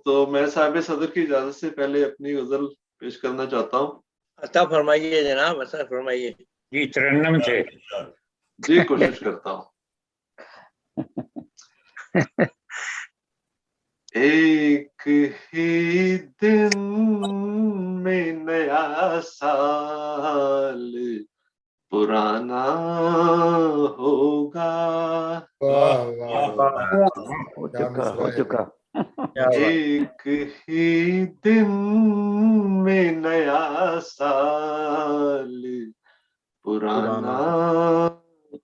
تو میں صاحب صدر کی اجازت سے پہلے اپنی غزل پیش کرنا چاہتا ہوں. عطا فرمائیے جناب، عطا فرمائیے. جی ترنم سے. جی کوشش کرتا ہوں. ایک ہی دن میں نیا سال پرانا ہوگا. ہو چکا. ایک ہی دن میں نیا سال پرانا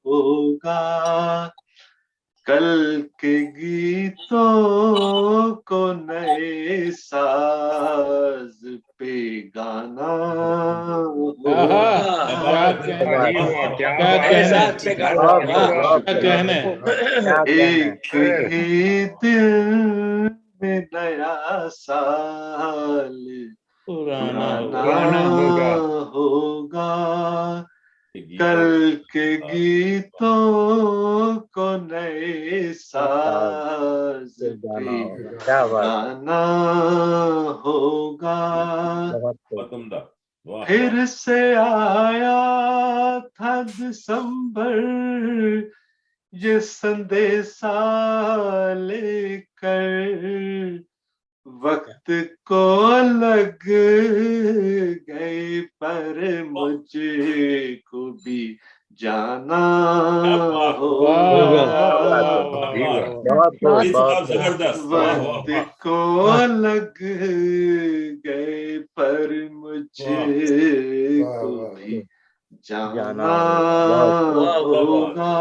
ہوگا. کل کے گیتوں کو نئے ساز پہ گانا ہوگا. ایک ہی دن میں نیا سال پرانا ہوگا. کل کے گیتوں کو نئے ساز پہ گانا ہوگا. پھر سے آیا تھا دسمبر یہ سندیسا لے کر. وقت کو لگ گئے پر مجھ کو بھی جانا ہوگا. وقت کو لگ گئے پر مجھ کو بھی جانا ہوگا.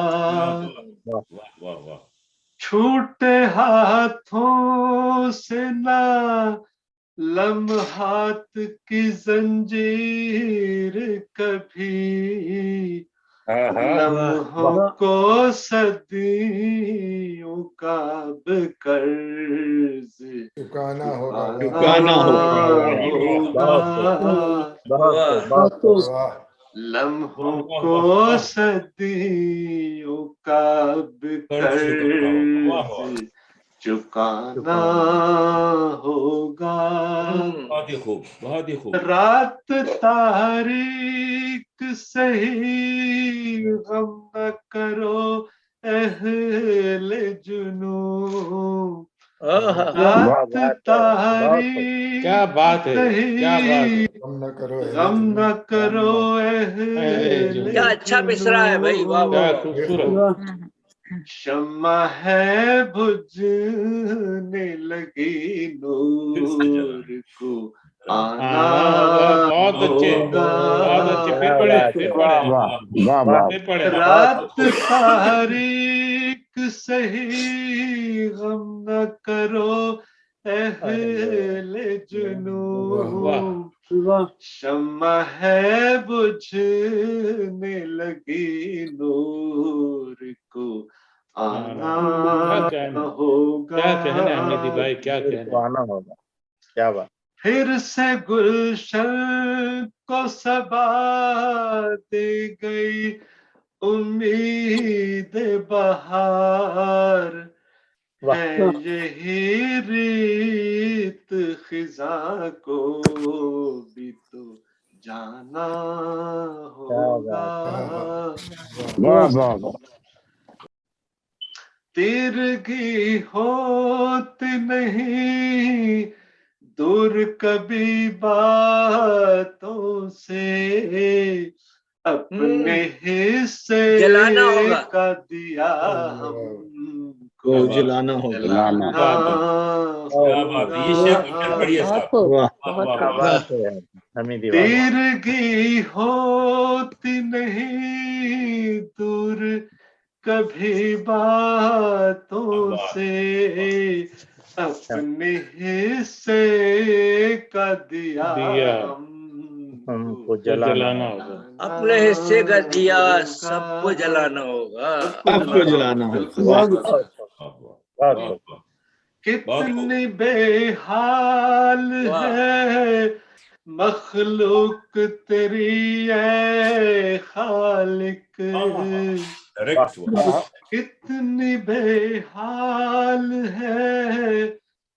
چھوٹے ہاتھوں سے نہ لمحات کی زنجیر کبھی لمحوں کو صدیوں کا قرض چکانا ہوگا. لمحوں کو صدیوں کا قرض چکانا ہوگا. بہت ہی خوب. رات تاریک سہی غم نہ کرو اہل جنوں. رات تاریک کیا بات ہے، کیا بات ہے. غم نہ کرو اہل کیا اچھا مصرع ہے بھائی. واہ کیا واہ. خوبصورت. شمع ہے بجھنے لگی نور کو آنا بہت اچھے، ہوگا. بہت اچھے. پھر پڑھے، پھر پڑھے، پھر پڑھے. رات تاریک سہی غم نہ کرو اہل جنوں. شمع ہے بجھنے لگی نور کو آنا ہوگا. کیا کہنا ہے مہدی بھائی، کیا کہنا ہوگا. کیا بات. پھر سے گلشن کو صبا دے گئی امید بہار. ہے یہی ریت خزاں کو بھی تو جانا ہوگا. تیرگی ہوتی نہیں دور کبھی باتوں سے. اپنے حصے کا دیا ہم کو جلانا ہوگا. تیرگی ہوتی نہیں دور کبھی باتوں سے. اپنے حصے کا دیا ہم کو جلانا ہوگا. اپنے حصے کا دیا سب کو جلانا ہوگا. سب کو جلانا ہوگا. کتنی بے حال ہے مخلوق تیری اے خالق. کتنی بے حال ہے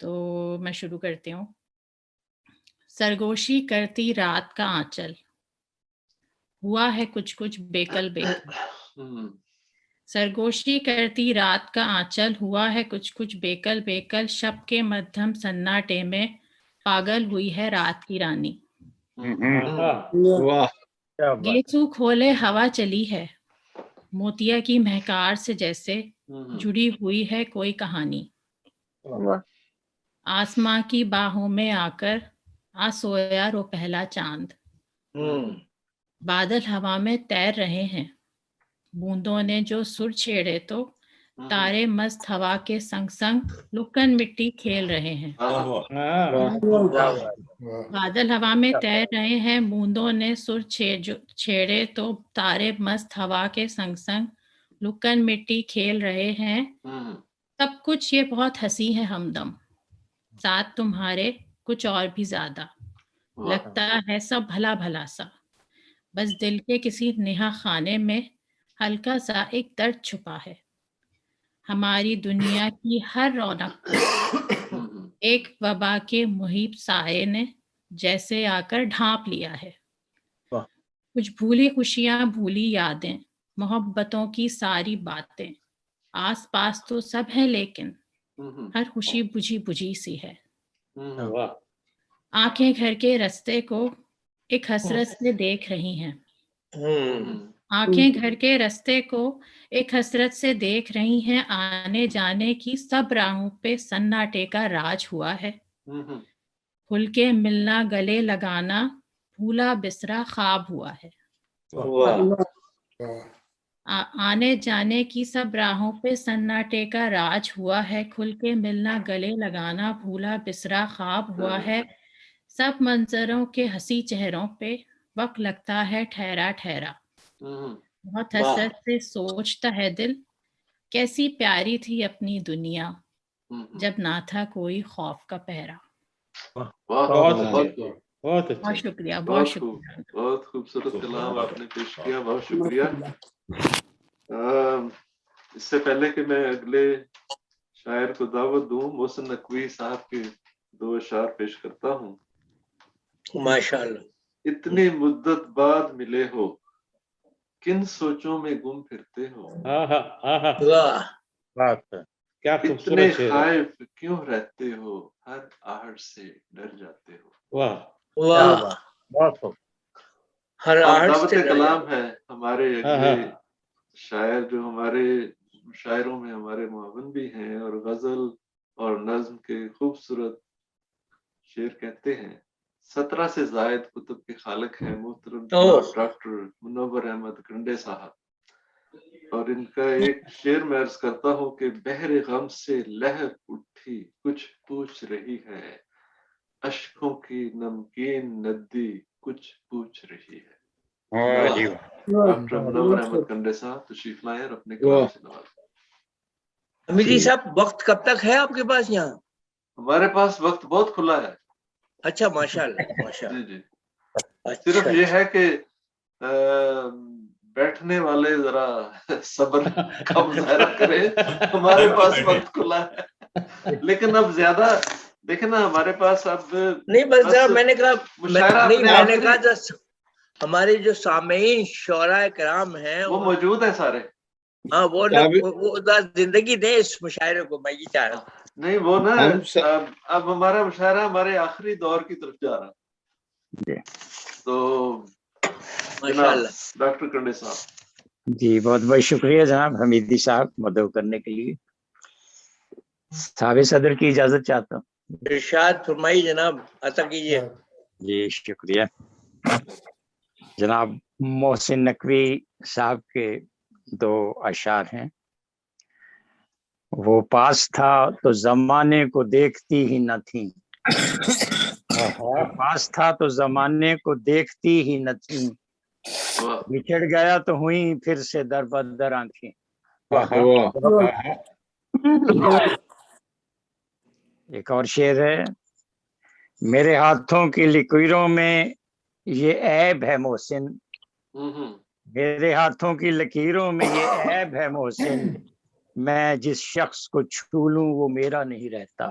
تو میں شروع کرتی ہوں. سرگوشی کرتی رات کا آنچل، ہوا ہے کچھ کچھ بیکل بیکل. سرگوشی کرتی رات کا آنچل، ہوا ہے کچھ کچھ بیکل بیکل. شب کے مدھم سناٹے میں پاگل ہوئی ہے رات کی رانی. واہ کیا بات گیسو کھولے ہوا چلی ہے، موتیا کی مہکار سے جیسے جڑی ہوئی ہے کوئی کہانی. آسماں کی باہوں میں آ کر آ سویا رو پہلا چاند. بادل ہوا میں تیر رہے ہیں، بوندوں نے جو سر چھیڑے تو تارے مست ہوا کے سنگ سنگ لکن مٹی کھیل رہے ہیں. بادل ہوا میں تیر رہے ہیں، بوندوں نے سر چھیڑے تو تارے مست ہوا کے سنگ سنگ لکن مٹی کھیل رہے ہیں. سب کچھ یہ بہت ہنسی ہے ہمدم، ساتھ تمہارے کچھ اور بھی زیادہ. لگتا ہے سب بھلا بھلا سا، بس دل کے کسی نہا خانے میں ہلکا سا ایک درد چھپا ہے. ہماری دنیا کی ہر رونق کو ایک وبا کے محیط سائے نے جیسے آ کر ڈھانپ لیا ہے. کچھ بھولی خوشیاں، بھولی یادیں، محبتوں کی ساری باتیں. آس پاس تو سب ہے لیکن ہر خوشی بجھی بجھی سی ہے. آنکھیں گھر کے رستے کو ایک حسرت سے دیکھ رہی ہیں. آنکھیں گھر کے رستے کو ایک حسرت سے دیکھ رہی ہیں. آنے جانے کی سب راہوں پہ سناٹے کا راج ہوا ہے. کھل کے ملنا، گلے لگانا، بھولا بسرا خواب ہوا ہے. آنے جانے کی سب راہوں پہ سناٹے کا راج ہوا ہے. کھل کے ملنا، گلے لگانا، بھولا بسرا خواب ہوا ہے. سب منظروں کے ہنسی چہروں پہ وقت لگتا ہے ٹھہرا ٹھہرا. بہت حسرت سے سوچتا ہے دل، کیسی پیاری تھی اپنی دنیا جب نہ تھا کوئی خوف کا پہرا. بہت اچھا. بہت شکریہ، بہت شکریہ. بہت خوبصورت کلام آپ نے پیش کیا، بہت شکریہ. اس سے پہلے کہ میں اگلے شاعر کو دعوت دوں، محسن نقوی صاحب کے 2 اشعار پیش کرتا ہوں. ماشاءاللہ. اتنی مدت بعد ملے ہو، کن سوچوں میں گم پھرتے ہو. واہ بات ہے. کیا اتنے خوبصورت شعر ہے. خائف کیوں رہتے ہو، ہر آہٹ سے ڈر جاتے ہو. واہ کیا واہ. بات. بہت خوب. ہر اب آرٹ دعوت سے کلام ہے. ہمارے اگلے شاعر جو ہمارے شاعروں میں ہمارے معاون بھی ہیں اور غزل اور نظم کے خوبصورت شعر کہتے ہیں. 17 سے زائد کتب کے خالق ہیں محترم ڈاکٹر منور احمد کنڈے صاحب. اور ان کا ایک شعر میں عرض کرتا ہوں کہ بحر غم سے لہر اٹھی کچھ پوچھ رہی ہے، اشکوں کی نمکین ندی کچھ پوچھ رہی ہے. ڈاکٹر منور احمد کنڈے صاحب تشریف لائیں اور اپنے کلام سے نوازیں. امیر جی صاحب، وقت کب تک ہے آپ کے پاس یہاں؟ ہمارے پاس وقت بہت کھلا ہے. اچھا ماشاءاللہ ماشاءاللہ. جی جی. صرف یہ ہے کہ بیٹھنے والے ذرا صبر کا مظاہرہ کریں. ہمارے پاس وقت کھلا ہے لیکن اب زیادہ دیکھیں نا ہمارے پاس اب نہیں بس میں نے کہا مشاعرہ نہیں، اپنے میں آپ نے سے کہا ہمارے جو سامعین شعراء کرام ہیں وہ موجود ہیں سارے. ہاں وہ زندگی دیں اس مشاعرے کو، میں یہ چاہ رہا ہوں. نہیں وہ نا اب ہمارا مشاعرہ ہمارے آخری دور کی طرف جا رہا. تو جناب ڈاکٹر کنڈے صاحب. جی بہت بہت شکریہ جناب حمیدی صاحب مدعو کرنے کے لیے. صاحب صدر کی اجازت چاہتا ہوں. ارشاد فرمائی جناب، عطا کیجیے. جی شکریہ. جناب محسن نقوی صاحب کے 2 اشعار ہیں. وہ پاس تھا تو زمانے کو دیکھتی ہی نہ تھی، وہ پاس تھا تو زمانے کو دیکھتی ہی نہ تھی، بچھڑ گیا تو ہوئی پھر سے در بدر آنکھیں. ایک اور شعر ہے. میرے ہاتھوں کی لکیروں میں یہ عیب ہے محسن، میرے ہاتھوں کی لکیروں میں یہ عیب ہے محسن، میں جس شخص کو چھو لوں وہ میرا نہیں رہتا.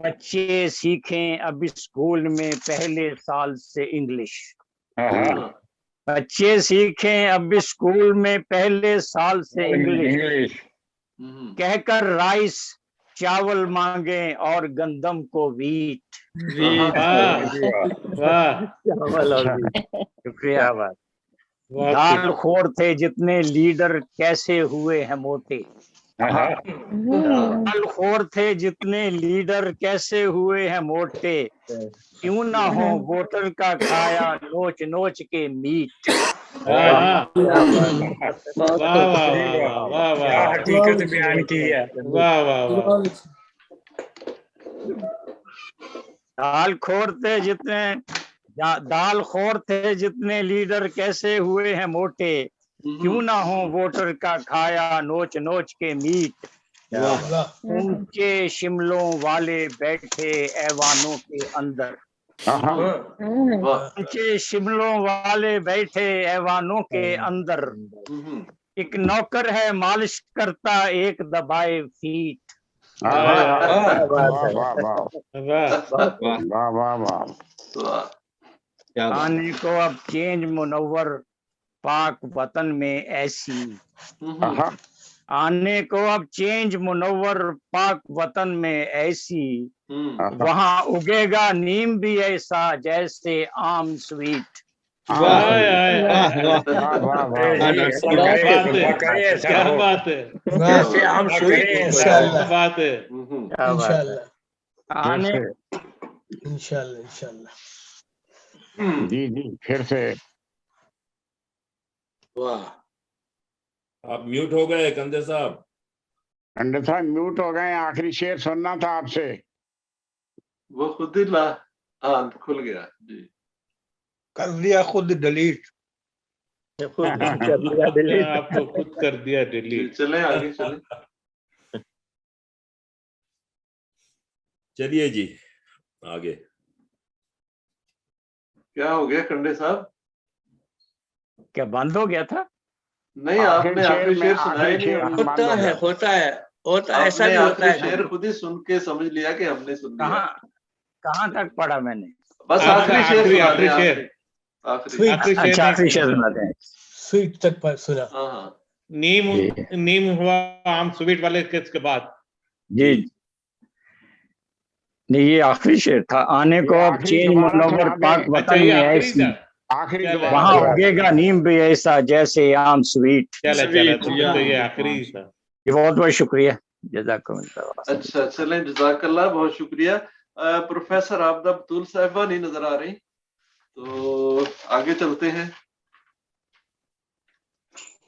بچے سیکھیں اب اسکول میں پہلے سال سے انگلش. بچے سیکھیں اب اسکول میں پہلے سال سے انگلش. کہہ کر رائس چاول مانگیں اور گندم کو ویٹ. شکریہ. دال خور تھے جتنے لیڈر کیسے ہوئے ہیں موٹے. دال خور تھے جتنے لیڈر کیسے ہوئے ہیں موٹے. کیوں نہ ہو ووٹر کا کھایا نوچ نوچ کے میٹ. حقیقت بیان کی ہے. دال خور تھے جتنے لیڈر کیسے ہوئے ہیں موٹے. کیوں نہ ہو ووٹر کا کھایا نوچ نوچ کے میٹ. اونچے شملوں والے بیٹھے ایوانوں کے اندر. اونچے شملوں والے بیٹھے ایوانوں کے اندر. ایک نوکر ہے مالش کرتا ایک دبائے فیٹ. آنے کو اب چینج منور پاک وطن میں ایسی. آنے کو اب چینج منور پاک وطن میں ایسی. وہاں اگے گا نیم بھی ایسا جیسے آم سویٹ. جی جی پھر سے. آپ میوٹ ہو گئے کندے صاحب. کنڈے صاحب میوٹ ہو گئے. آخری شعر سننا تھا آپ سے. وہ خود ہی کھل گیا. جی کر دیا خود ڈیلیٹ. آپ کو خود کر دیا ڈیلیٹ. چلیں آگے چلیں. چلیے جی آگے. کیا ہو گیا کنڈے صاحب؟ کیا بند ہو گیا تھا؟ نہیں آپ نے آخری شعر سنایا نہیں. ہوتا ہے ایسا بھی ہوتا ہے. شعر خود ہی سن کے سمجھ لیا کہ ہم نے سن لیا. کہاں تک پڑھا میں نے؟ بس آخری شعر. آخری شعر سناتے ہیں. سویٹ تک پر سنا. نیم ہوا آم سویٹ والے کس کے بعد. جی نہیں یہ آخری شعر تھا. آنے کو اب چینج منور پاک وطن میں ایسی. وہاں اگے گا نیم بھی ایسا جیسے آم سویٹ. یہ آخری تھا. بہت بہت شکریہ. جزاک اللہ. اچھا چلیں جزاک اللہ. بہت شکریہ. پروفیسر عابدہ بطول صاحبہ نہیں نظر آ رہی تو آگے چلتے ہیں.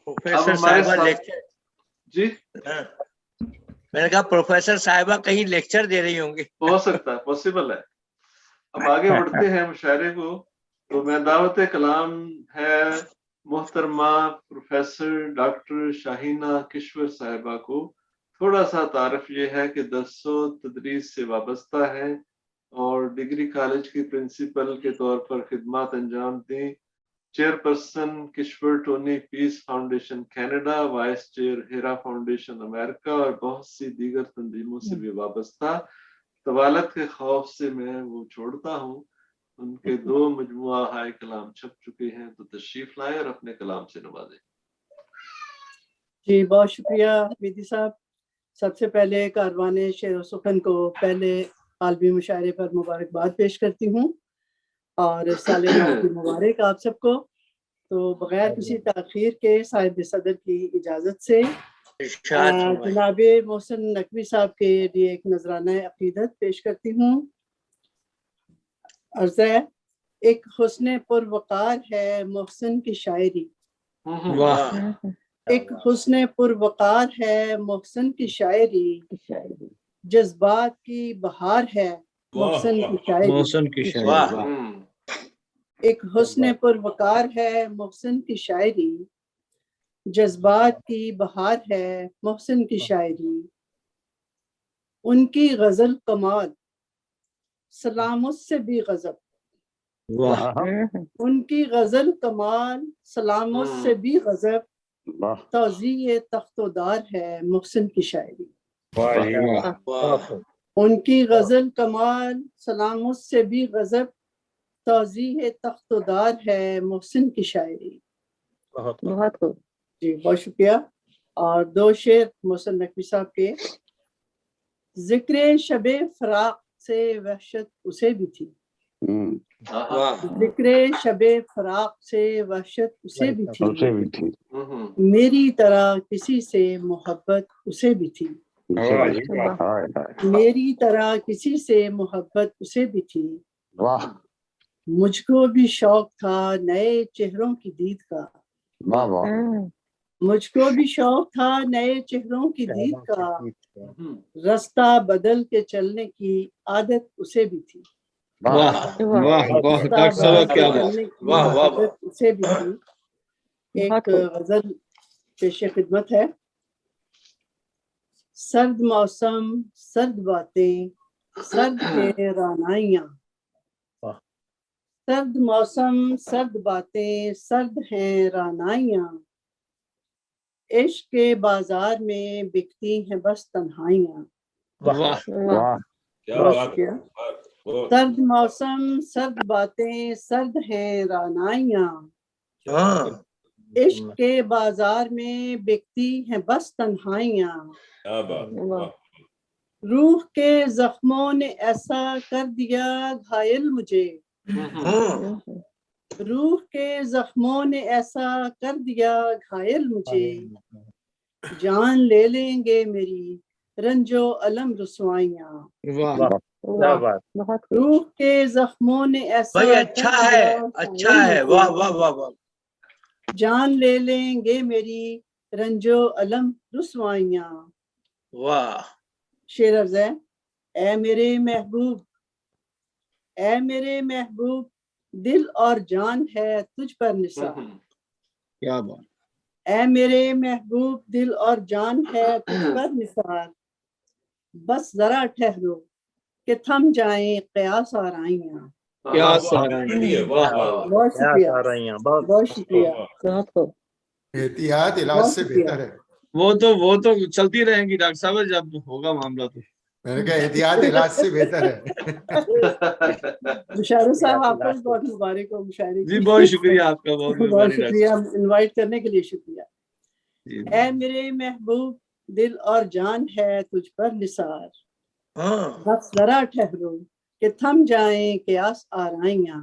پروفیسر صاحبہ لیکچر. جی میں نے کہا پروفیسر صاحبہ کہیں لیکچر دے رہی ہوں گی. ہو سکتا ہے, پاسبل ہے. اب آگے بڑھتے ہیں مشاعرے کو. تو میں دعوت کلام ہے محترمہ پروفیسر ڈاکٹر شاہینہ کشور صاحبہ کو. تھوڑا سا تعارف یہ ہے کہ درس و تدریس سے وابستہ ہیں اور ڈگری کالج کی پرنسپل کے طور پر خدمات انجام دیں. چیئرپرسن کشور ٹونی پیس فاؤنڈیشن کینیڈا, وائس چیئر ہیرا فاؤنڈیشن امریکہ اور بہت سی دیگر تنظیموں سے بھی وابستہ. طوالت کے خوف سے میں وہ چھوڑتا ہوں. ان کے 2 مجموعہ ہائے کلام چھپ چکے ہیں تو تشریف لائیں اور اپنے کلام سے نوازیں. جی بہت شکریہ میدی صاحب. سب سے پہلے کاروان شعر و سخن کو پہلے عالمی مشاعرے پر مبارکباد پیش کرتی ہوں اور سال نو کی مبارک آپ سب کو. تو بغیر کسی تاخیر کے صاحب صدر کی اجازت سے جناب محسن نقوی صاحب کے لیے ایک نذرانہ عقیدت پیش کرتی ہوں. عرض ہے ایک حسن پروقار ہے محسن کی شاعری. ایک حسن پروقار ہے محسن کی شاعری. جذبات کی بہار ہے محسن کی شاعری. ایک حسن پروقار ہے محسن کی شاعری. جذبات کی بہار ہے محسن کی شاعری. ان کی غزل کمال سلام اس سے بھی غضب. ان کی غزل کمال سلام اس سے بھی غضب. توزیع تخت و دار ہے محسن کی شاعری. ان کی غزل کمال سلام اس سے بھی غضب توضیح تخت و دار ہے محسن کی شاعری. بہت خوب. جی بہت شکریہ. اور 2 شعر محسن نقوی صاحب کے. ذکر شب فراق سے وحشت اسے بھی تھی. ذکر شب فراق سے وحشت اسے بھی تھی. میری طرح کسی سے محبت اسے بھی تھی. میری طرح کسی سے محبت اسے بھی تھی. مجھ کو بھی شوق تھا نئے چہروں کی دید کا. مجھ کو بھی شوق تھا نئے چہروں کی دید کا. رستہ بدل کے چلنے کی عادت اسے بھی تھی. اسے بھی تھی. ایک غزل پیش خدمت ہے. سرد موسم سرد باتیں سرد ہے رانائیاں. سرد موسم سرد باتیں سرد ہیں رانائیاں. عشق کے بازار میں بکتی ہیں بس تنہائیاں. سرد موسم سرد باتیں سرد ہیں رانائیاں. عشق کے بازار میں بکتی ہیں بس تنہائیاں. روح کے زخموں نے ایسا کر دیا گھائل مجھے. روح کے زخموں نے ایسا کر دیا گھائل مجھے. جان لے لیں گے میری رنج و الم رسوائیاں. روح کے زخموں نے ایسا اچھا ہے. واہ واہ واہ واہ. جان لے لیں گے میری رنج و الم رسوائیاں. واہ. شعر عرض ہے. اے میرے محبوب اے میرے محبوب دل اور جان ہے تجھ پر نثار. کیا بات. اے میرے محبوب دل اور جان ہے تجھ پر نثار. بس ذرا ٹھہرو کہ تھم جائیں قیاس آرائیاں. بہت شکریہ بہت شکریہ. احتیاط علاج سے بہتر ہے. وہ تو چلتی رہیں گی ڈاکٹر صاحب جب ہوگا معاملہ. تو میں نے کہا احتیاط علاج سے بہتر ہے. مشاعرہ صاحب آپ کو بہت مبارک ہو مشاعرے. جی بہت شکریہ آپ کا. بہت شکریہ انوائٹ کرنے کے لیے شکریہ. اے میرے محبوب دل اور جان ہے تجھ پر نثار. بس ذرا ٹھہرو کہ تھم جائیں قیاس آرائیاں.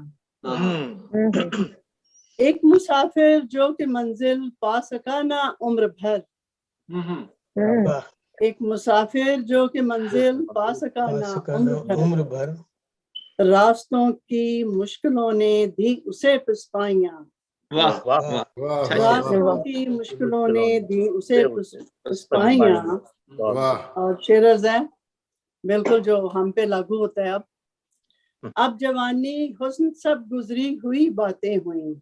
ایک مسافر جو کہ منزل پا سکا نہ عمر بھر. ایک مسافر جو کہ منزل پا سکا نہ عمر بھر. راستوں کی مشکلوں نے دی اسے پسپائیاں. راستوں کی مشکلوں نے دی اسے پسپائیاں. اور شعر عرض ہے بالکل جو ہم پہ لاگو ہوتا ہے. اب جوانی حسن سب گزری ہوئی باتیں ہوئیں.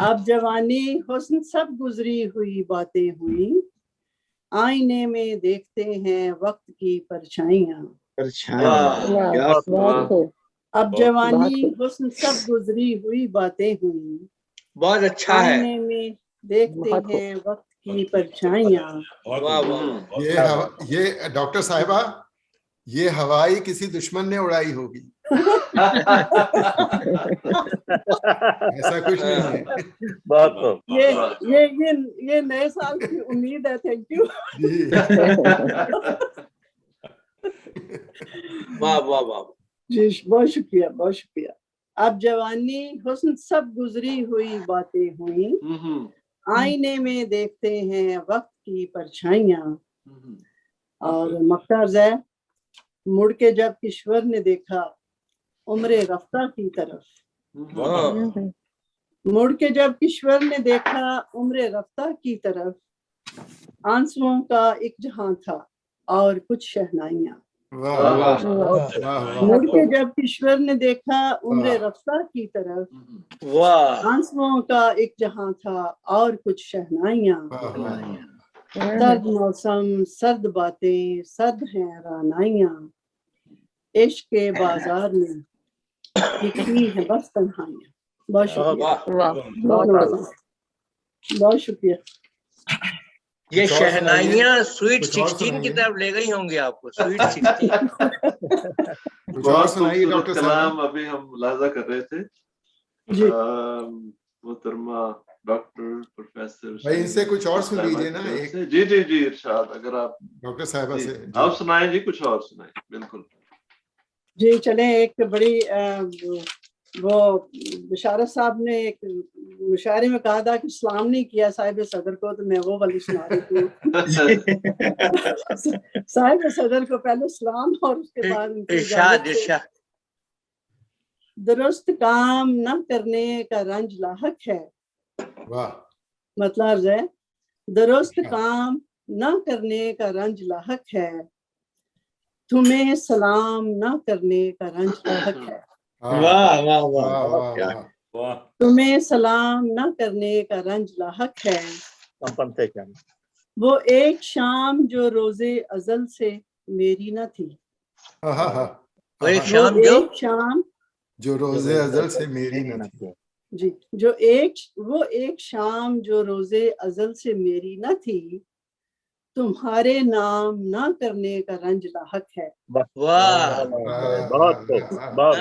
اب جوانی حسن سب گزری ہوئی باتیں ہوئیں. آئینے میں دیکھتے ہیں وقت کی پرچھائیاں. اب جوانی حسن سب گزری ہوئی باتیں ہوئیں. بہت اچھا ہے. آئینے میں دیکھتے ہیں وقت کی پرچھائیاں. یہ ڈاکٹر صاحبہ یہ ہوائی کسی دشمن نے اڑائی ہوگی. ایسا کچھ نہیں ہے. یہ نئے سال کی امید ہے. Thank you. واہ واہ واہ. جی بہت شکریہ بہت شکریہ. اب جوانی حسن سب گزری ہوئی باتیں ہوئیں. آئینے میں دیکھتے ہیں وقت کی پرچھائیاں. اور مقترض ہے. مڑ کے جب کشور نے دیکھا عمر رفتہ کی طرف. مڑ کے جب کشور نے دیکھا عمر رفتہ کی طرف. آنسوؤں کا ایک جہاں تھا اور کچھ شہنائیاں. مڑ کے جب کشور نے دیکھا عمر رفتہ کی طرف. آنسوؤں کا ایک جہاں تھا اور کچھ شہنائیاں. سرد موسم سرد باتیں سرد ہیں رانائیاں. عشق کے بازار میں دکھتی ہیں بس تنہائیاں. بہت شکریہ بہت شکریہ. یہ کچھ اور شہنائیاں سویٹ کچھ اور 16 کی سنائیے۔ طرف لے گئی ہوں گی آپ کو، سویٹ 16۔ کچھ اور بہت سنائیے خوبصورت ڈاکٹر کلام صاحب۔ ابھی ہم ملاحظہ کر رہے تھے جی محترمہ ڈاکٹر پروفیسر بھائی ان سے کچھ اور سن لیجیے نا ایک، جی جی جی ارشاد، اگر آپ ڈاکٹر صاحبہ سے آپ سنائیں جی، کچھ اور سنائیں بالکل۔ جی چلیں، ایک بڑی وہ بشارت صاحب نے ایک مشاعرے میں کہا تھا کہ سلام نہیں کیا صاحب صدر کو، تو میں وہ والی سنا رہی ہوں۔ صاحب صدر کو پہلے سلام اور اس کے بعد ان کی ارشاد اجازت سے، درست کام نہ کرنے کا رنج لاحق ہے۔ واہ، مطلب ہے درست کام نہ کرنے کا رنج لاحق ہے، تمہیں سلام نہ کرنے کا رنج لاحق ہے۔ واہ واہ واہ واہ، تمہیں سلام نہ کرنے کا رنج لاحق ہے، وہ ایک شام جو روزے ازل سے میری نہ تھی، وہ ایک وہ شام جو ایک شام جو روزے ازل سے میری نہ تھی، جی وہ ایک شام جو روزے ازل سے میری نہ تھی، تمہارے نام نہ کرنے کا رنج لاحق ہے۔ واہ،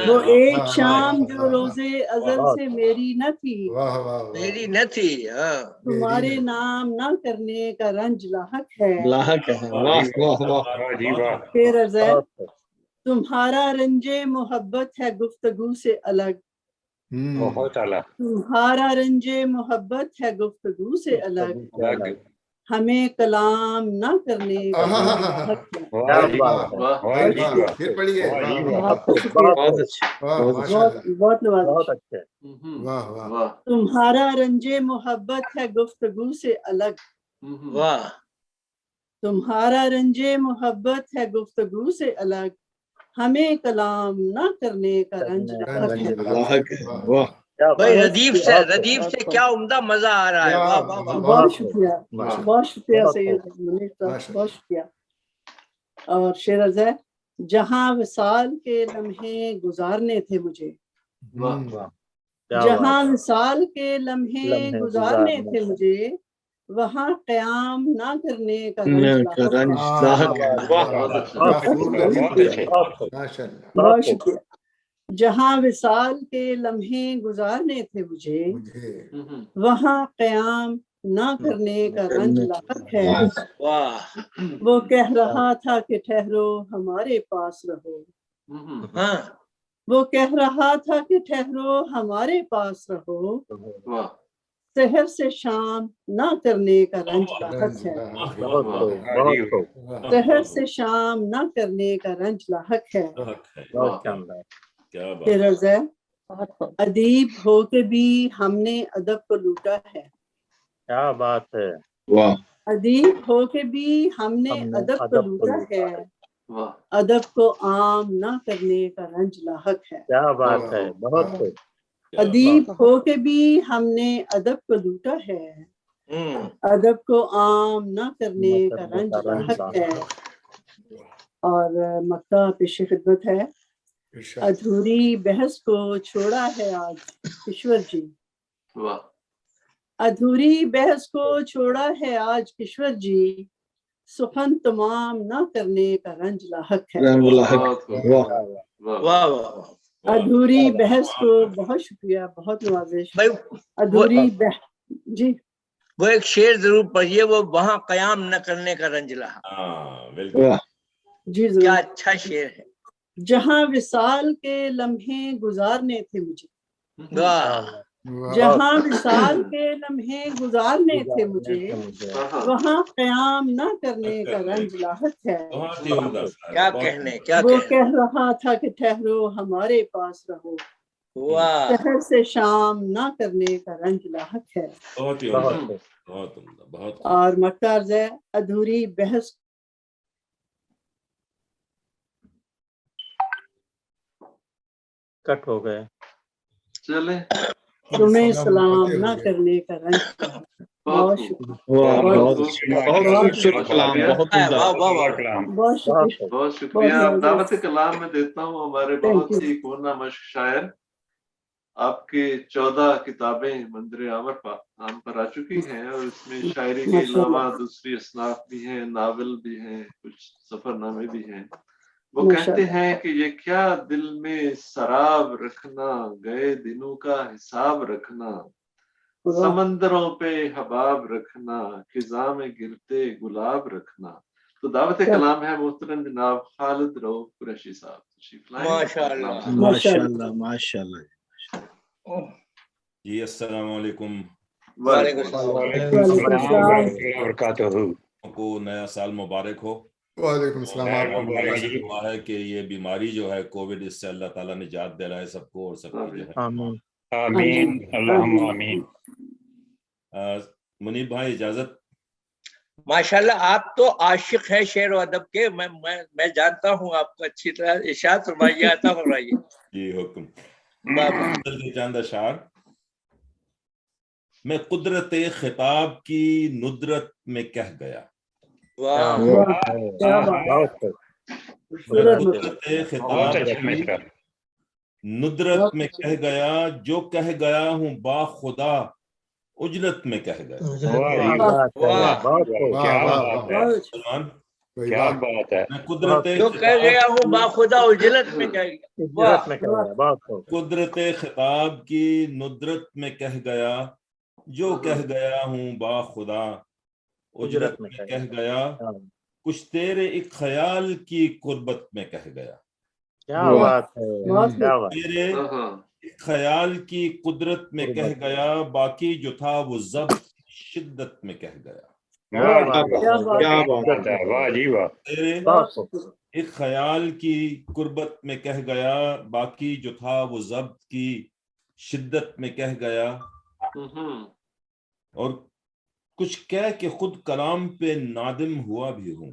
وہ ایک شام جو روزے ازل سے میری نہ تھی، واہ واہ میری نہ تھی، ہاں، تمہارے نام نہ کرنے کا رنج لاحق ہے۔ لاحق ہے، واہ واہ واہ، پھر عرض ہے، تمہارا رنج محبت ہے گفتگو سے الگ، تمہارا رنج محبت ہے گفتگو سے الگ، ہمیں کلام نہ کرنے کا رنج لاحق ہے۔ پھر پڑھیے، بہت اچھا، بہت نوازش۔ واہ واہ، تمہارا رنج محبت ہے گفتگو سے الگ، واہ، تمہارا رنج محبت ہے گفتگو سے الگ، ہمیں کلام نہ کرنے کا رنج لاحق ہے۔ واہ، بھائی ردیف سے کیا عمدہ مزہ آ رہا ہے، واہ واہ واہ، بہت شکریہ، بہت شکریہ سید منیر صاحب، بہت شکریہ۔ اور شعر عرض ہے، جہاں وصال کے لمحے گزارنے تھے مجھے، جہاں وصال کے لمحے گزارنے تھے مجھے، وہاں قیام نہ کرنے کا رنج لاحق ہے۔ بہت شکریہ۔ جہاں وصال کے لمحے گزارنے تھے مجھے، وہاں قیام نہ کرنے کا رنج لاحق ہے۔ وہ کہہ رہا تھا کہ ٹھہرو ہمارے پاس رہو، وہ کہہ رہا تھا کہ ٹھہرو ہمارے پاس رہو، سحر سے شام نہ کرنے کا رنج لاحق ہے، سحر سے شام نہ کرنے کا رنج لاحق ہے۔ پھر عرض ہے، ادیب ہو کے بھی ہم نے ادب کو لوٹا ہے، کیا بات ہے، ادیب ہو کے بھی ہم نے ادب کو لوٹا ہے، ادب کو عام نہ کرنے کا رنج لاحق ہے۔ کیا بات ہے، بہت ادیب ہو کے بھی ہم نے ادب کو لوٹا ہے، ادب کو عام نہ کرنے کا رنج لاحق ہے۔ اور مکہ پیش خدمت ہے، ادھوری بحث کو چھوڑا ہے آج کشور جی، ادھوری بحث کو چھوڑا ہے آج کشور جی، سخن تمام نہ کرنے کا رنج لاحق ہے۔ ادھوری بحث کو، بہت شکریہ، بہت نوازش۔ ادھوری جی وہ ایک شعر ضرور پڑھیے، وہ وہاں قیام نہ کرنے کا رنج لاحق، جی کیا ضرور۔ اچھا شعر ہے، جہاں وصال کے لمحے گزارنے تھے مجھے، واہ، جہاں وصال کے لمحے گزارنے تھے مجھے، وہاں قیام نہ کرنے کا رنج لاحق ہے۔ کیا کہنے، کیا وہ کہنے، کہہ رہا تھا کہ ٹھہرو ہمارے پاس رہو، واہ، سحر سے شام نہ کرنے کا رنج لاحق ہے۔ اور مکہ عرض ہے، ادھوری بحث کٹ ہو گئے، چلیں، تمہیں سلام نہ کرنے کا رنج لاحق ہے۔ بہت شکریہ، بہت شکریہ، بہت شکریہ، بہت شکریہ۔ اب دعوت کلام میں دیتا ہوں ہمارے بہت ہی کونا مشق شاعر آپ کی 14 کتابیں منظر عام پر آ چکی ہیں اور اس میں شاعری کے علاوہ دوسری اصناف بھی ہیں، ناول بھی ہیں، کچھ سفر نامے بھی ہیں۔ وہ کہتے ہیں کہ یہ کیا دل میں سراب رکھنا، گئے دنوں کا حساب رکھنا، سمندروں پہ حباب رکھنا، خزاں میں گرتے گلاب رکھنا۔ تو دعوت کلام ہے محترم جناب خالد رؤف قریشی صاحب، تشریف لائیں۔ ماشاءاللہ ماشاءاللہ ماشاءاللہ۔ جی السلام علیکم، وعلیکم السلام وبرکاتہ کو نیا سال مبارک ہو۔ وعلیکم السلام آپ کو مبارک۔ دعا ہے کہ یہ بیماری جو ہے کووڈ، اس سے اللہ تعالیٰ نجات دلائے سب کو اور سب کی جو ہے۔ آمین آمین اللہم آمین۔ منیب بھائی اجازت؟ ماشاءاللہ آپ تو عاشق ہیں شعر و ادب کے، میں جانتا ہوں آپ کو اچھی طرح۔ ارشاد فرمائیے، عطا فرمائیے۔ جی حکم۔ چند اشعار۔ میں قدرت خطاب کی ندرت میں کہہ گیا، قدرت خطاب کی ندرت میں کہہ گیا، جو کہہ گیا ہوں با خدا اجلت میں کہہ گیا۔ کیا بات ہے، میں قدرت جو کہہ گیا ہوں با خدا اجلت میں کہہ گیا، قدرت خطاب کی ندرت میں کہہ گیا، جو کہہ گیا ہوں با خدا اجرت میں کہہ گیا، کچھ تیرے ایک خیال کی قربت میں کہہ گیا۔ کیا بات ہے، تیرے ایک خیال کی قدرت میں کہہ گیا، باقی جو تھا وہ ضبط شدت میں کہہ گیا۔ تیرے ایک خیال کی قربت میں کہہ گیا، باقی جو تھا وہ ضبط کی شدت میں کہہ گیا۔ اور کچھ کہہ کہ خود کلام پہ نادم ہوا بھی ہوں،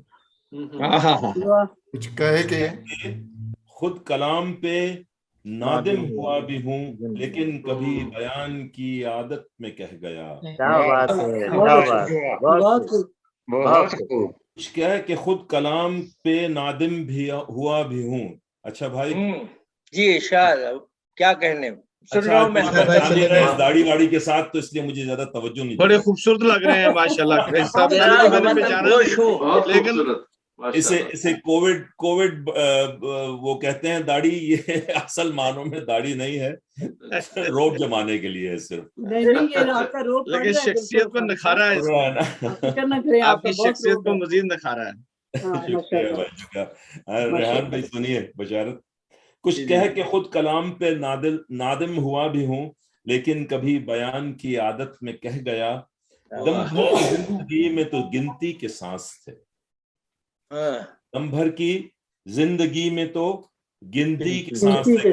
کچھ کہے کہ خود کلام پہ نادم ہوا بھی ہوں، لیکن کبھی بیان کی عادت میں کہہ گیا۔ کچھ کہہ کہ خود کلام پہ نادم بھی ہوا بھی ہوں۔ اچھا بھائی جی ارشاد، کیا کہنے داڑھی واڑی کے ساتھ، تو اس لیے مجھے زیادہ توجہ نہیں۔ بڑے خوبصورت لگ رہے ہیں ماشاءاللہ، لیکن اسے کووڈ وہ کہتے ہیں داڑھی، یہ اصل معنوں میں داڑھی نہیں ہے، روب جمانے کے لیے ہے صرف، لیکن شخصیت پر نکھارا ہے، آپ کی شخصیت کو مزید نکھارا ہے۔ ریحان بھائی سنیے بشارت۔ کچھ کہہ کہ خود کلام پہ نادم ہوا بھی ہوں، لیکن کبھی بیان کی عادت میں کہہ گیا، دم بھر کی زندگی میں تو گنتی کے سانس تھے، دم بھر کی زندگی میں تو گنتی کے سانس تھے،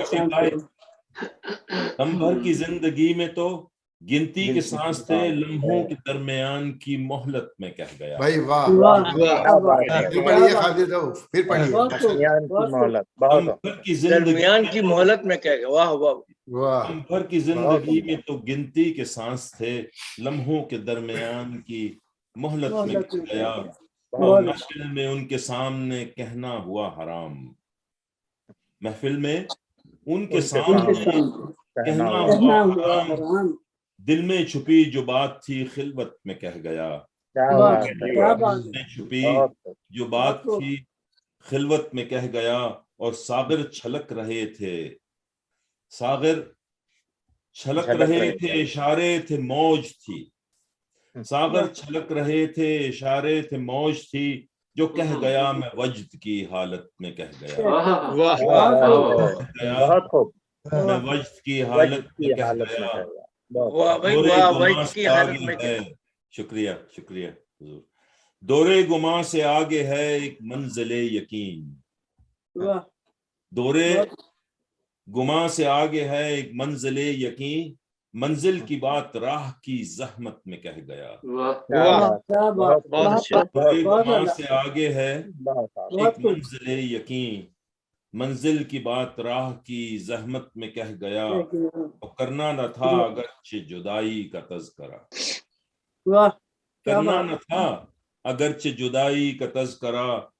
دم بھر کی زندگی میں تو گنتی کے سانس تھے، لمحوں کے درمیان کی مہلت میں کہہ گیا۔ بھائی واہ، پھر پڑھیے خالد رؤف، پھر پڑھیے۔ درمیان کی مہلت میں کہہ گیا، واہ واہ۔ دم بھر کی زندگی میں تو گنتی کے سانس تھے، لمحوں کے درمیان کی مہلت میں کہہ گیا، محفل میں ان کے سامنے کہنا ہوا حرام، محفل میں ان کے سامنے کہنا ہوا حرام، دل میں چھپی جو بات تھی خلوت میں کہہ گیا، دل میں چھپی جو بات تھی خلوت میں کہہ گیا، اور ساغر چھلک رہے تھے، ساغر چھلک رہے تھے، اشارے تھے موج تھی، ساغر چھلک رہے تھے، اشارے تھے موج تھی، جو کہہ گیا میں وجد کی حالت میں کہہ گیا، میں وجد کی حالت میں کہہ گیا۔ شکریہ شکریہ حضور۔ دورے گماں سے آگے ہے ایک منزل یقین، دورے گماں سے آگے ہے ایک منزل یقین، منزل کی بات راہ کی زحمت میں کہہ گیا، دورے گماں سے آگے ہے ایک منزل یقین، منزل کی بات راہ کی زحمت میں کہہ گیا، اور کرنا نہ تھا اگرچہ جدائی کا تذکرہ، کرنا نہ تھا اگرچہ جدائی کا تذکرہ،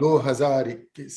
2021,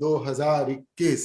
2021,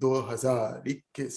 2021,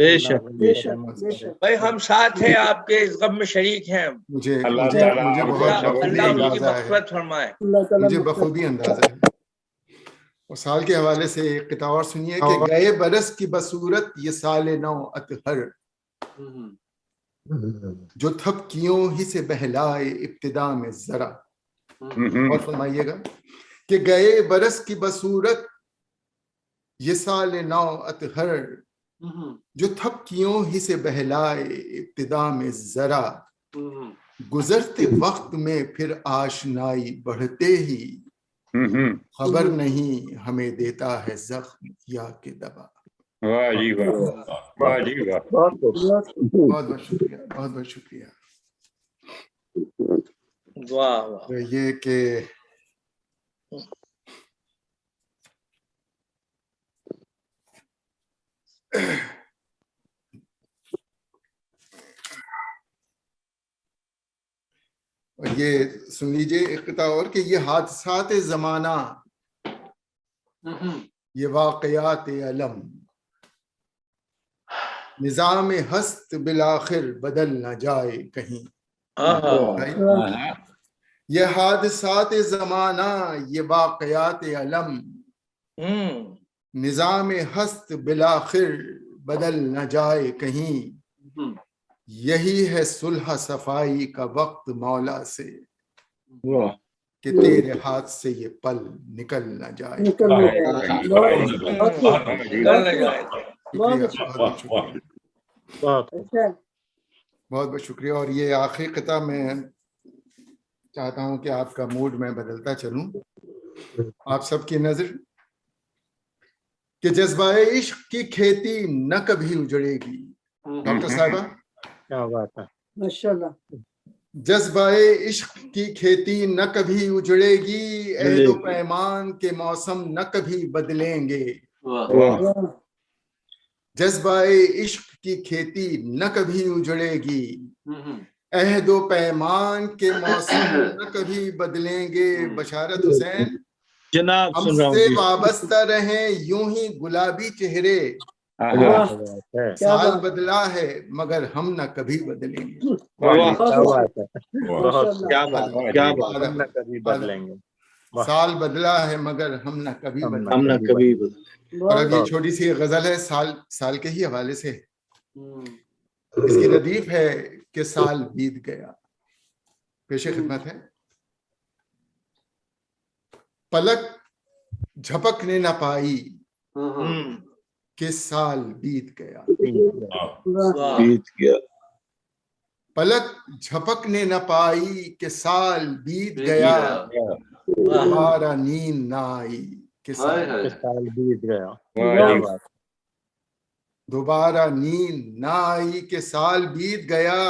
بھائی ہم ساتھ ہیں، آپ کے اس غم میں شریک ہیں. مجھے اللہ بخوبی ان کی اندازہ ہے، مغفرت فرمائے. مجھے بخوبی اندازہ ہے. اور سال کے حوالے سے ایک قطعہ اور سنیے کہ گئے برس کی بصورت یہ سال نو اطہر، جو تھپکیوں ہی سے بہلائے ابتدا میں ذرا. اور فرمائیے گا کہ گئے برس کی بصورت یہ سال نو اطہر، جو تھپکیوں ہی سے بہلائے ابتدا میں ذرا. گزرتے وقت میں پھر آشنائی بڑھتے ہی، خبر نہیں ہمیں دیتا ہے زخم یا کہ دوا. واہ جی واہ، واہ جی واہ، بہت بہت شکریہ، بہت بہت شکریہ. واہ واہ. یہ کہ یہ سن لیجئے ایک قطعہ اور کہ یہ حادثات زمانہ، یہ واقعات علم، نظام ہست بالآخر بدل نہ جائے کہیں. یہ حادثات زمانہ، یہ واقعات علم، نظام ہست بالآخر بدل نہ جائے کہیں. یہی ہے صلح صفائی کا وقت مولا سے، کہ تیرے ہاتھ سے یہ پل نکل نہ جائے. بہت بہت شکریہ. اور یہ آخری قطعہ میں چاہتا ہوں کہ آپ کا موڈ میں بدلتا چلوں. آپ سب کی نظر کہ جذبہ عشق کی کھیتی نہ کبھی اجڑے گی. ڈاکٹر صاحبہ کیا بات ہے، ماشاءاللہ. جذبہ عشق کی کھیتی نہ کبھی اجڑے گی، عہد و پیمان کے موسم نہ کبھی بدلیں گے. جذبہ عشق کی کھیتی نہ کبھی اجڑے گی، عہد و پیمان کے موسم نہ کبھی بدلیں گے. بشارت حسین جناب ہم سے وابستہ رہیں یوں ہی گلابی چہرے، سال بدلا ہے مگر ہم نہ کبھی بدلیں گے. سال بدلا ہے مگر ہم نہ کبھی بدلیں گے. اور اب یہ چھوٹی سی غزل ہے سال کے ہی حوالے سے. اس کی ردیف ہے کہ سال بیت گیا. پیش خدمت ہے. پلک جھپکنے نہ پائی کہ سال بیت گیا. پلک جھپکنے نہ پائی کہ سال بیت گیا، دوبارہ نیند نہ آئی کہ سال بیت گیا. دوبارہ نیند نہ آئی کہ سال بیت گیا.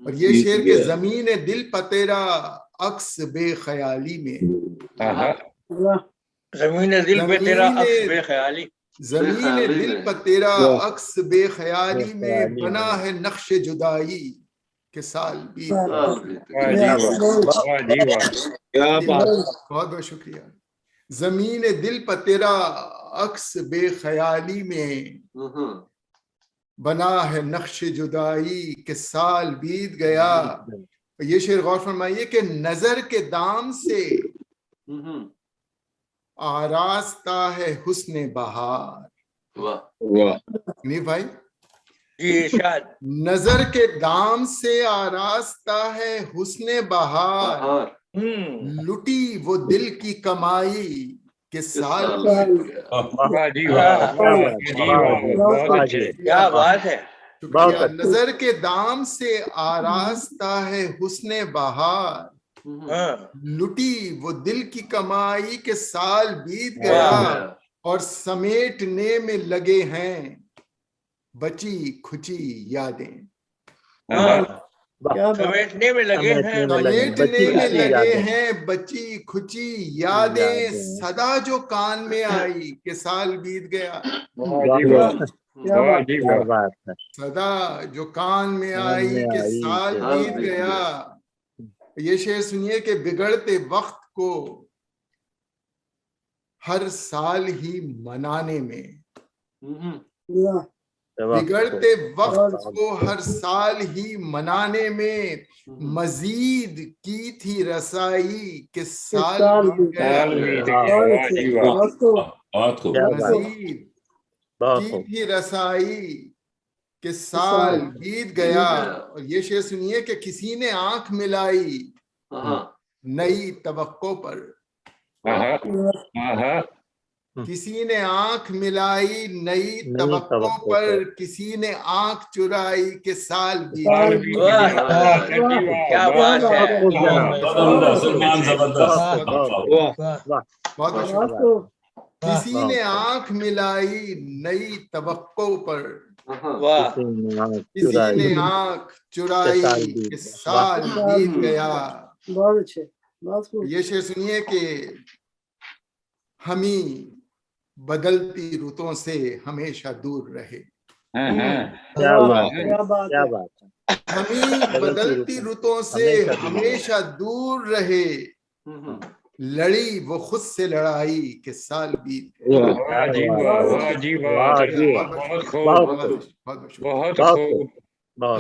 اور یہ شعر کہ زمین دل پہ تیرا عکس بے خیالی میں، زمین دل پہ تیرا عکس بے خیالی، زمین دل پہ تیرا عکس بے خیالی میں بنا ہے نقش جدائی کہ سال بیت گیا. بہت بہت شکریہ. زمین دل پہ تیرا عکس بے خیالی میں بنا ہے نقش جدائی کہ سال بیت گیا. یہ شعر غور فرمائیے کہ نظر کے دام سے آراستہ ہے حسن بہار. نہیں بھائی، نظر کے دام سے آراستہ ہے حسن بہار، لٹی وہ دل کی کمائی کہ سال کیا بات ہے. نظر کے دام سے آراستہ ہے حسن بہار، لٹی وہ دل کی کمائی کہ سال بیت گیا. اور سمیٹنے میں لگے ہیں بچی کھچی یادیں. سمیٹنے میں لگے ہیں بچی کھچی یادیں. صدا جو کان میں آئی کہ سال بیت گیا. صدا جو کان میں آئی کہ سال بیت گیا. یہ شعر سنیے کہ بگڑتے وقت کو ہر سال ہی منانے میں، بگڑتے وقت کو ہر سال ہی منانے میں مزید کی تھی رسائی کہ سال بیت گیا، مزید کی تھی رسائی کہ سال بیت گیا. اور یہ شعر سنیے کہ کسی نے آنکھ ملائی نئی توقع پر، کسی نے آنکھ ملائی نئی توقع پر، کسی نے آنکھ چرائی کہ سال بیت گیا. کیا بات ہے. کسی نے آنکھ ملائی نئی توقع پر، کسی نے آنکھ چرائی کہ سال بیت گیا. بہت اچھے. یہ شعر سنیے کہ ہمیں بدلتی رتوں سے ہمیشہ دور رہے. ہمیں بدلتی رتوں سے ہمیشہ دور رہے، لڑی وہ خود سے لڑائی کہ سال بیت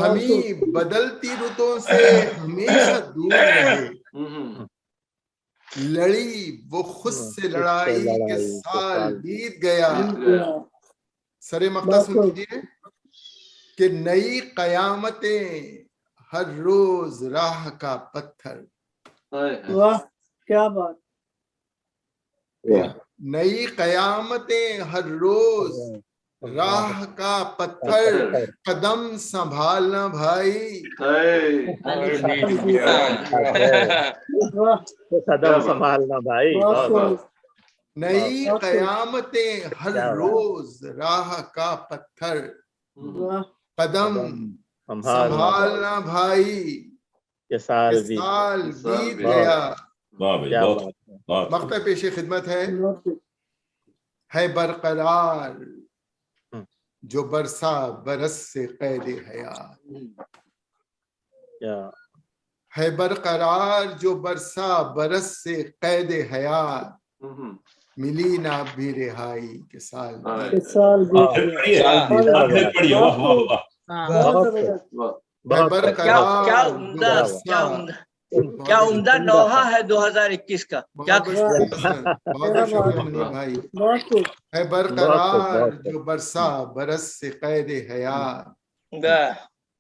ہمیں بدلتی رتوں سے ہمیشہ دور رہے، لڑی وہ خود سے لڑائی کہ سال بیت گیا. سر مقطع سن لیجیے کہ نئی قیامتیں ہر روز راہ کا پتھر. واہ کیا بات. نئی قیامتیں ہر روز راہ کا پتھر، قدم سنبھالنا بھائی، قدم سنبھالنا بھائی. نئی قیامتیں ہر روز راہ کا پتھر، قدم سنبھالنا بھائی کہ سال بیت گیا. مقطع پیش خدمت ہے برقرار جو برسا برس سے قید حیات، ہے برقرار جو برسا برس سے قید حیات، ملی نہ بھی رہائی کے سال کیا عمدہ نوحہ ہے 2021 کا. کیا بھائی ہے برقرار جو برسا برس سے قید حیات،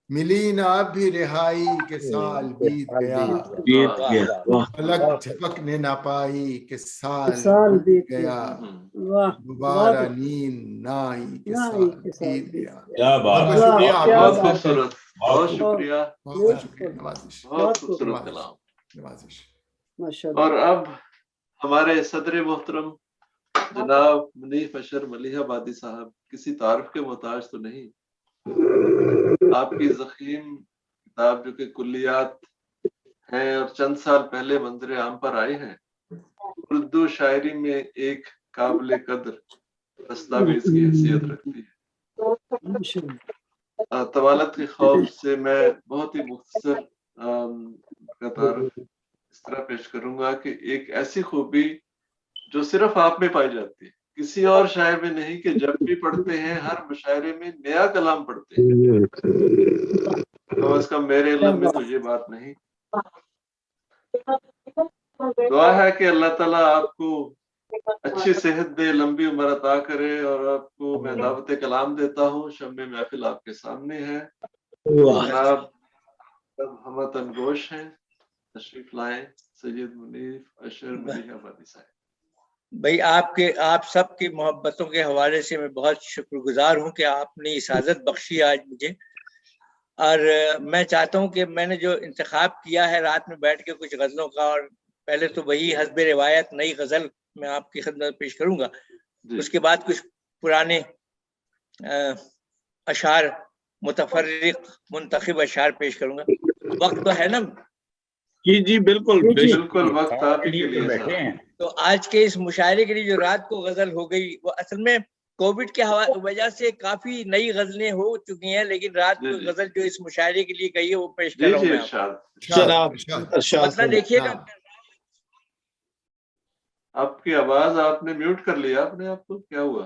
ملی نہ اب بھی رہائی کے سال بیت گیا، پلک جھپکنے نہ پائی کہ سال بیت گیا، دوبارہ نیند نہ آئی کہ سال بیت گیا. کیا بات. بہت خوبصورت، بہت شکریہ، بہت شکریہ. بہت خوبصورت کلام. اور اب ہمارے صدر محترم جناب منیف اشر ملیح آبادی صاحب کسی تعارف کے محتاج تو نہیں. آپ کی ضخیم کتاب جو کہ کلیات ہیں اور چند سال پہلے منظر عام پر آئی ہیں، اردو شاعری میں ایک قابل قدر دستاویز کی حیثیت رکھتی ہے. طوالت کے خوف سے میں بہت ہی مختصر کا تعارف اس طرح پیش کروں گا کہ ایک ایسی خوبی جو صرف آپ میں پائی جاتی ہے، کسی اور شاعر میں نہیں، کہ جب بھی پڑھتے ہیں ہر مشاعرے میں نیا کلام پڑھتے ہیں. کم از کم میرے علم میں تو یہ بات نہیں. دعا ہے کہ اللہ تعالیٰ آپ کو اچھی صحت دے، لمبی عمر عطا کرے، اور آپ کو میں دعوت کلام دیتا ہوں. شمع محفل آپ کے سامنے ہے. جناب حمد انگوش ہیں، تشریف لائیں. سید منیف اشر ملیح آبادی صاحب. بھائی آپ سب کی محبتوں کے حوالے سے میں بہت شکر گزار ہوں کہ آپ نے اجازت بخشی آج مجھے. اور میں چاہتا ہوں کہ میں نے جو انتخاب کیا ہے رات میں بیٹھ کے کچھ غزلوں کا، اور پہلے تو وہی حسب روایت نئی غزل میں آپ کی خدمت پیش کروں گا، اس کے بعد کچھ پرانے اشعار، متفرق منتخب اشعار پیش کروں گا. وقت تو ہے نا؟ جی بالکل بالکل، وقت آپ کے لیے بیٹھے ہیں. تو آج کے اس مشاعرے کے لیے جو رات کو غزل ہو گئی، وہ اصل میں کووڈ کے وجہ سے کافی نئی غزلیں ہو چکی ہیں، لیکن رات کو غزل جو اس مشاعرے کے لیے گئی ہے وہ پیش کر رہا ہوں. مطلب دیکھیے نا، آپ کی آواز آپ نے میوٹ کر لیا اپنے آپ کو، کیا ہوا؟